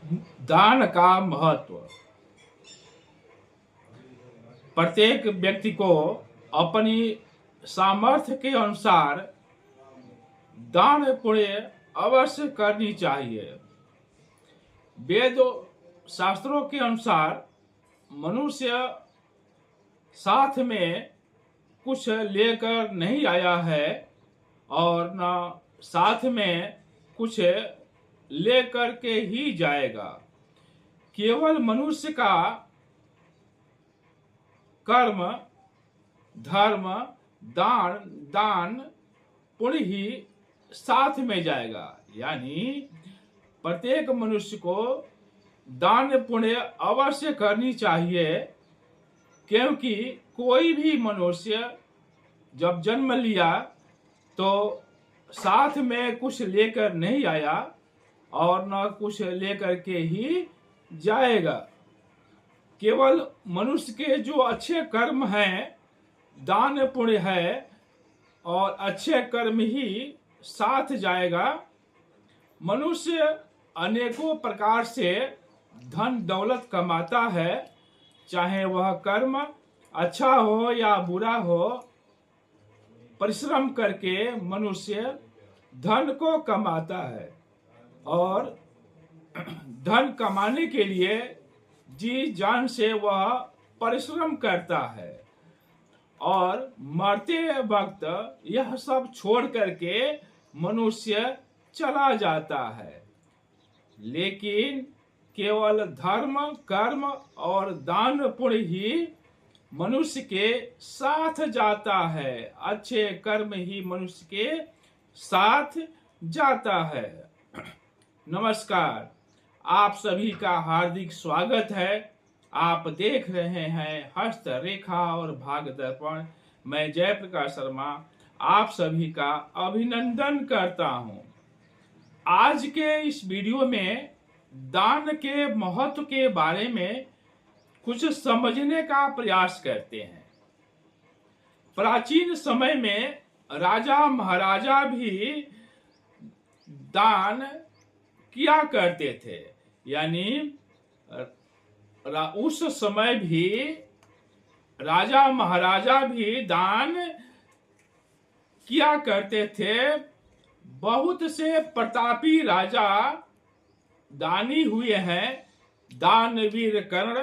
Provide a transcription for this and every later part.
दान का महत्व। प्रत्येक व्यक्ति को अपनी सामर्थ्य के अनुसार दान पुण्य अवश्य करनी चाहिए। वेद शास्त्रों के अनुसार मनुष्य साथ में कुछ लेकर नहीं आया है और न साथ में कुछ लेकर के ही जाएगा। केवल मनुष्य का कर्म, धर्म, दान पुण्य ही साथ में जाएगा। यानी प्रत्येक मनुष्य को दान पुण्य अवश्य करनी चाहिए, क्योंकि कोई भी मनुष्य जब जन्म लिया तो साथ में कुछ लेकर नहीं आया और न कुछ लेकर के ही जाएगा। केवल मनुष्य के जो अच्छे कर्म हैं, दान पुण्य है और अच्छे कर्म ही साथ जाएगा। मनुष्य अनेकों प्रकार से धन दौलत कमाता है, चाहे वह कर्म अच्छा हो या बुरा हो। परिश्रम करके मनुष्य धन को कमाता है और धन कमाने के लिए जी जान से वह परिश्रम करता है और मरते वक्त यह सब छोड़ करके मनुष्य चला जाता है। लेकिन केवल धर्म, कर्म और दान पुण्य ही मनुष्य के साथ जाता है। अच्छे कर्म ही मनुष्य के साथ जाता है। नमस्कार, आप सभी का हार्दिक स्वागत है। आप देख रहे हैं हस्त रेखा और भाग दर्पण। मैं जयप्रकाश शर्मा आप सभी का अभिनंदन करता हूं। आज के इस वीडियो में दान के महत्व के बारे में कुछ समझने का प्रयास करते हैं। प्राचीन समय में राजा महाराजा भी दान किया करते थे। यानी उस समय भी राजा महाराजा भी दान किया करते थे। बहुत से प्रतापी राजा दानी हुए हैं। दानवीर कर्ण,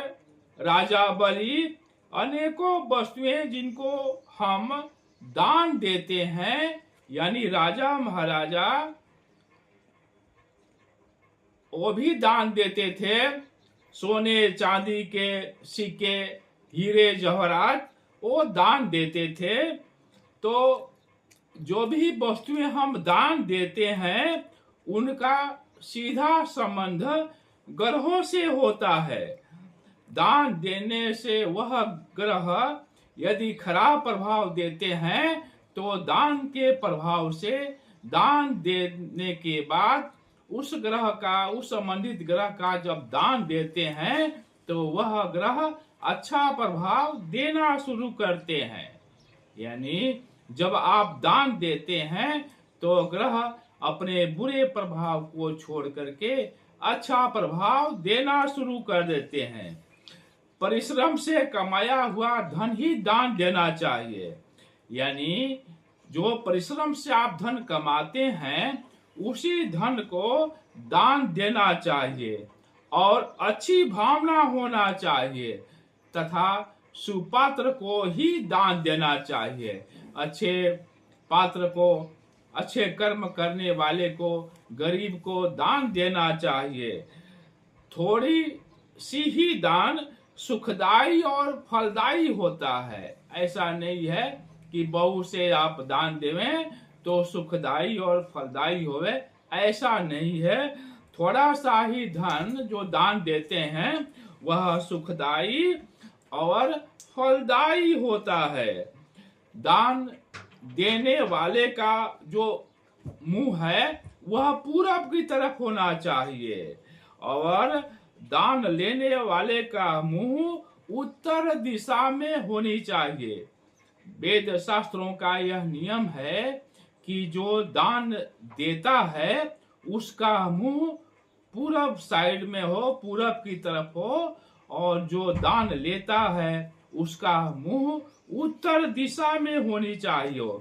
राजा बलि, अनेकों वस्तुएं जिनको हम दान देते हैं। यानी राजा महाराजा वो भी दान देते थे। सोने चांदी के सिक्के, हीरे जवाहरात वो दान देते थे। तो जो भी वस्तुएं हम दान देते हैं उनका सीधा संबंध ग्रहों से होता है। दान देने से वह ग्रह यदि खराब प्रभाव देते हैं तो दान के प्रभाव से दान देने के बाद उस ग्रह का, उस संबंधित ग्रह का जब दान देते हैं तो वह ग्रह अच्छा प्रभाव देना शुरू करते हैं। यानी जब आप दान देते हैं तो ग्रह अपने बुरे प्रभाव को छोड़ करके अच्छा प्रभाव देना शुरू कर देते हैं। परिश्रम से कमाया हुआ धन ही दान देना चाहिए। यानी जो परिश्रम से आप धन कमाते हैं उसी धन को दान देना चाहिए और अच्छी भावना होना चाहिए तथा सुपात्र को ही दान देना चाहिए। अच्छे पात्र को, अच्छे कर्म करने वाले को, गरीब को दान देना चाहिए। थोड़ी सी ही दान सुखदाई और फलदायी होता है। ऐसा नहीं है कि बहुत से आप दान देवें तो सुखदाई और फलदायी होवे, ऐसा नहीं है। थोड़ा सा ही धन जो दान देते हैं वह सुखदाई और फलदायी होता है। दान देने वाले का जो मुंह है वह पूरब की तरफ होना चाहिए और दान लेने वाले का मुंह उत्तर दिशा में होनी चाहिए। वेद शास्त्रों का यह नियम है कि जो दान देता है उसका मुंह पूरब साइड में हो, पूरब की तरफ हो, और जो दान लेता है उसका मुंह उत्तर दिशा में होनी चाहिए।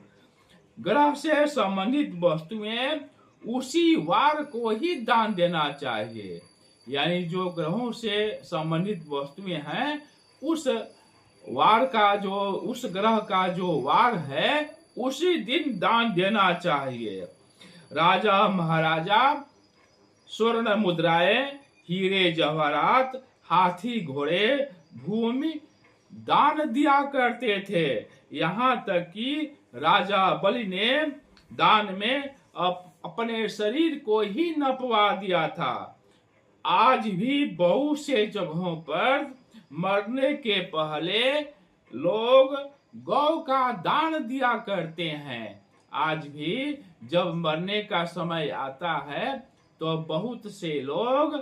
ग्रह से संबंधित वस्तुएं उसी वार को ही दान देना चाहिए। यानी जो ग्रहों से संबंधित वस्तुएं हैं उस ग्रह का जो वार है उसी दिन दान देना चाहिए। राजा महाराजा स्वर्ण मुद्राएं, हीरे जवाहरात, हाथी घोड़े, भूमि दान दिया करते थे। यहाँ तक कि राजा बलि ने दान में अपने शरीर को ही नपवा दिया था। आज भी बहुत से जगहों पर मरने के पहले लोग गौ का दान दिया करते हैं। आज भी जब मरने का समय आता है तो बहुत से लोग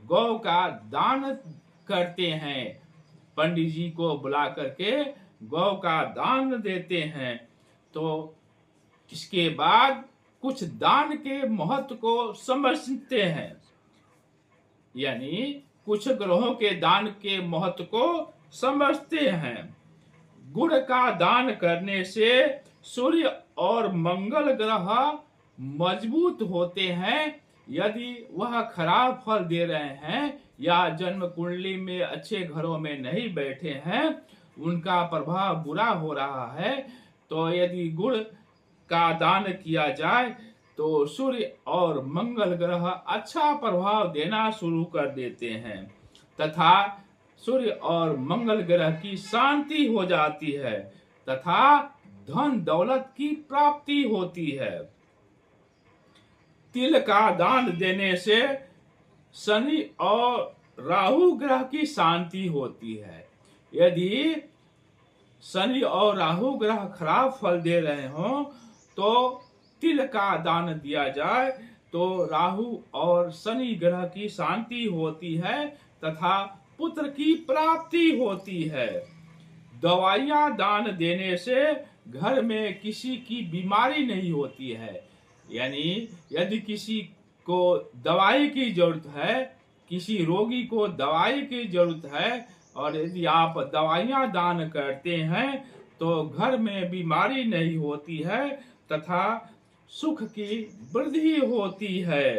गौ का दान करते हैं। पंडित जी को बुला करके गौ का दान देते हैं। तो इसके बाद कुछ दान के महत्व को समझते हैं। यानी कुछ ग्रहों के दान के महत्व को समझते हैं। गुड़ का दान करने से सूर्य और मंगल ग्रह मजबूत होते हैं। यदि वह खराब फल दे रहे हैं या जन्म कुंडली में अच्छे घरों में नहीं बैठे हैं, उनका प्रभाव बुरा हो रहा है, तो यदि गुड़ का दान किया जाए तो सूर्य और मंगल ग्रह अच्छा प्रभाव देना शुरू कर देते हैं तथा सूर्य और मंगल ग्रह की शांति हो जाती है तथा धन दौलत की प्राप्ति होती है। तिल का दान देने से शनि और राहु ग्रह की शांति होती है। यदि शनि और राहु ग्रह खराब फल दे रहे हों तो तिल का दान दिया जाए तो राहु और शनि ग्रह की शांति होती है तथा पुत्र की प्राप्ति होती है। दवाइयां दान देने से घर में किसी की बीमारी नहीं होती है। यानी यदि किसी को दवाई की जरूरत है, किसी रोगी को दवाई की जरूरत है, और यदि आप दवाइयां दान करते हैं तो घर में बीमारी नहीं होती है तथा सुख की वृद्धि होती है।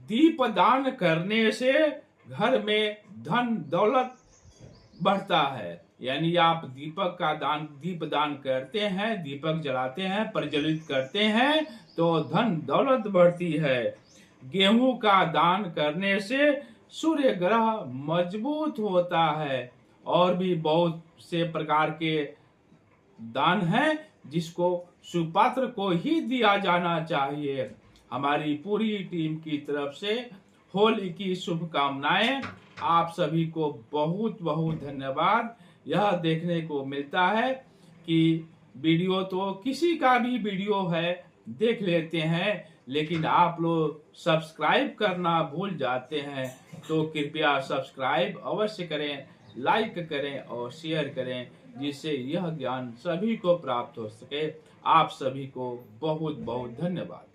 दीप दान करने से घर में धन दौलत बढ़ता है। यानी आप दीप दान करते हैं, दीपक जलाते हैं, प्रज्वलित करते हैं तो धन दौलत बढ़ती है। गेहूं का दान करने से सूर्य ग्रह मजबूत होता है। और भी बहुत से प्रकार के दान हैं जिसको सुपात्र को ही दिया जाना चाहिए। हमारी पूरी टीम की तरफ से होली की शुभकामनाएं। आप सभी को बहुत बहुत धन्यवाद। यह देखने को मिलता है कि वीडियो तो किसी का भी वीडियो है देख लेते हैं, लेकिन आप लोग सब्सक्राइब करना भूल जाते हैं। तो कृपया सब्सक्राइब अवश्य करें, लाइक करें और शेयर करें, जिससे यह ज्ञान सभी को प्राप्त हो सके। आप सभी को बहुत बहुत धन्यवाद।